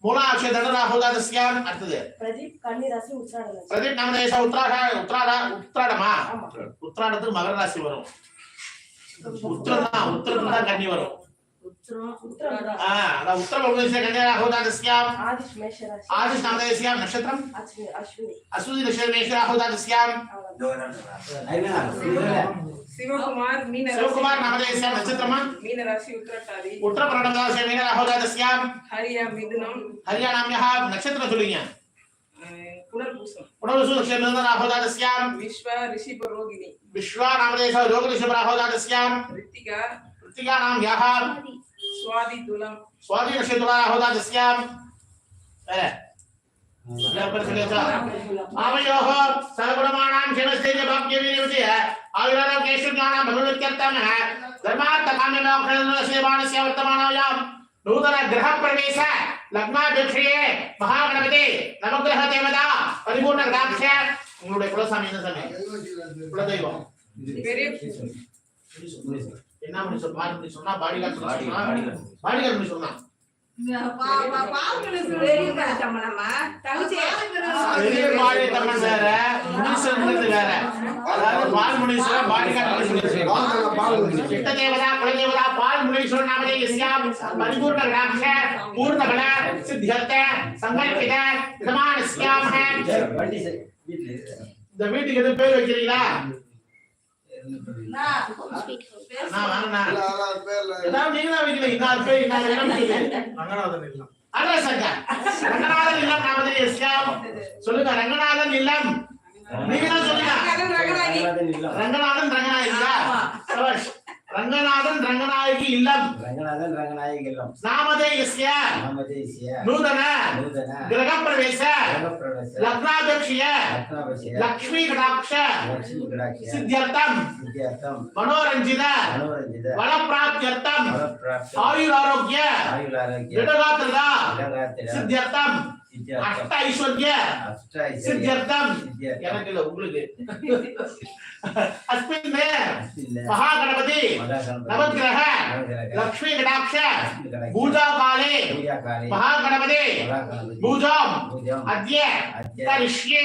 மூலாட்சே தடராஹோதாதஸ்யாம் அடுத்தது பிரதீப் கன்னி ராசி உத்திராடம். பிரதீப் நம்ம தேச உத்திராடமா உத்திராடத்துக்கு மகர ராசி வரும். உத்திரத்துல தான் கன்னி வரும். அதான் உத்திரபௌர்ணமிசே கன்யாராஹோதாதஸ்யாம் ஆதிஷ் மேஷ ராசி. ஆதிஷ் நம்ம தேசம் நட்சத்திரம் அஸ்வினி. அஸ்வினி நட்சத்திரம் மேஷராஹோதாதஸ்யாம் சிவகுமார் மீன ராசி. சிவகுமார் நம்ம தேசம் நட்சத்திரமா மீன ராசி உத்திரட்டாதி. உத்திரபுரணம் ராசி மீனராஹோதாதஸ்யாம் ஹரியா மிதுனம். ஹரியானாம்யா நட்சத்திரம் சொல்லுங்க. புனர்பூசம். புனர்பூசம் நட்சத்திரம் ராஹோதாதஸ்யாம் விஸ்வ ரிஷிப ரோகிணி. விஸ்வா நம்ம தேசம் ரோகிணிஷபராஹோதாதஸ்யாம் ரித்திகா. ரித்திகா நாம்யா சுவாதி துலம். स्वादी नक्षत्रराहोदादस्याम आवयोः सर्वगुणमाणां क्षणस्तेज भाग्यवीर्यवती है आयुरारोग्य केशज्ञानां भगवत्यर्थं है धर्मार्थ काम्यमोक्षस्य वाणस्य वर्तमानायां नूतन ग्रह प्रवेश लग्नाध्यक्षये महागणपति नवग्रह देवता परिपूर्ण ग्राक्ष उங்களுடைய குலசாமி என்ன சாமி குலதெய்வம் என்ன பண்ணி சொன்னா பாடிகார்ட் பண்ணி சொன்னா இந்த வீட்டுக்கு எதுவும் பேர் வைக்கிறீங்களா? சொல்லுங்க ரங்கநாதன் இல்லம். நீங்க தான் சொல்லுங்க ரங்கநாதன் ரங்கநாயகி இல்லம். நாமதேயஸ்ய நூதன கிரக பிரவேச லக்னாதக்ஷய லக்ஷ்மி கடாட்ச சித்யர்த்தம் மனோரஞ்சித வளப்ராப்த்யர்த்தம் ஆயுராரோக்ய திடகாத்ரத சித்யர்த்தம் அஷ்ட ஐஸ்வர்ய சித்யர்த்தம் எனக்கு இல்ல உங்களுக்கு अस्मिन् महागणपति नवग्रह लक्ष्मी कटाक्ष पूजा काले महागणपति पूजां अद्य करिष्ये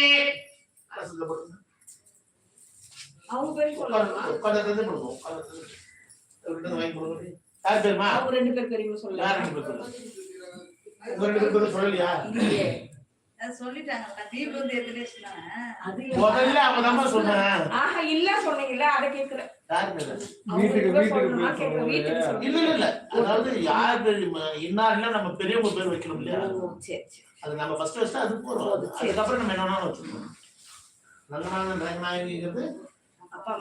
அவங்க பேர் சொல்லலாமா? கததது போடுவோம் ரெண்டு வாங்கி போடுவோம். யார் பேர்மா? அவங்க ரெண்டு பேர் பேரையும் சொல்லலாம். யார் ரெண்டு பேர் சொல்லலாம்? ரெண்டு பேர் சொல்லலையா? சொல்லிட்டாங்க. தீப் வந்து எதுலயே சொன்னாங்க. அது முதல்ல அவங்க தான் சொன்னாங்க. ஆஹா இல்ல சொன்னீங்கல அத கேக்குறேன். யார் பேர்? வீட்டுக்கு இல்ல அதாவது யார் பேர் இன்னார்ல நம்ம பெரியவங்க பேர் வைக்கணும் இல்லையா? சரி சரி. அது நம்ம ஃபர்ஸ்ட் அது போறோம். அதுக்கு அப்புறம் நம்ம என்னன்னா வச்சுக்கணும். ரங்கநாதன் ரங்கநாயகிங்கிறது அப்பா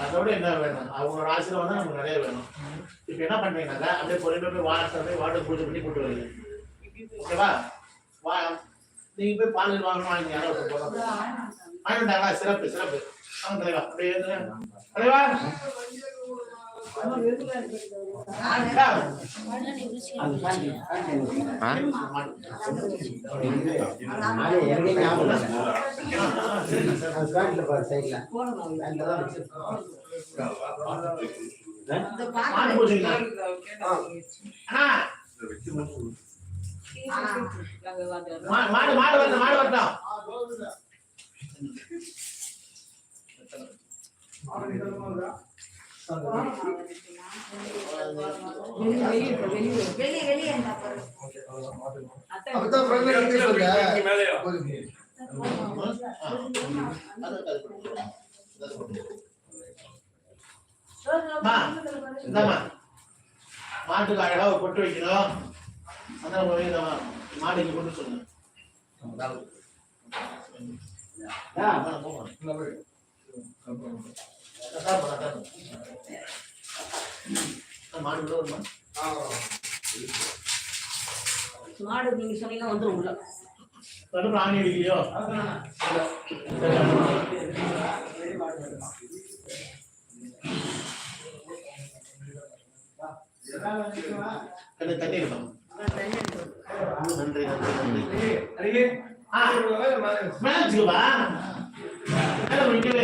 அதோட என்ன வேணும்? அவங்களோட ஆசீர்வாதம் நமக்கு நிறைய வேணும். இப்போ என்ன பண்றீங்கன்னா அப்படியே பொறுமையா போய் வாட்டர் பூஜை பண்ணி கூட்டு வரீங்க. ஓகேவா? நீங்க போய் பால் வாங்கணும் யாரோ வாங்கிட்டாங்களா? சிறப்பு ஆமாம் தலைவா. அப்படியே தலைவா மாடு வரட்டும். வெளியே மாட்டுக்கு அழகா ஒரு பொட்டு வைக்கணும். மாடுக்கு கொண்டு சொல்லுங்க. மாடு நீங்க சொன்னீங்கன்னா வந்துரும் உள்ள. பிராணி அடிக்கலையோ? தண்ணி இருக்கும். நன்றி மேலச்சுக்குவா மேல வீட்டுல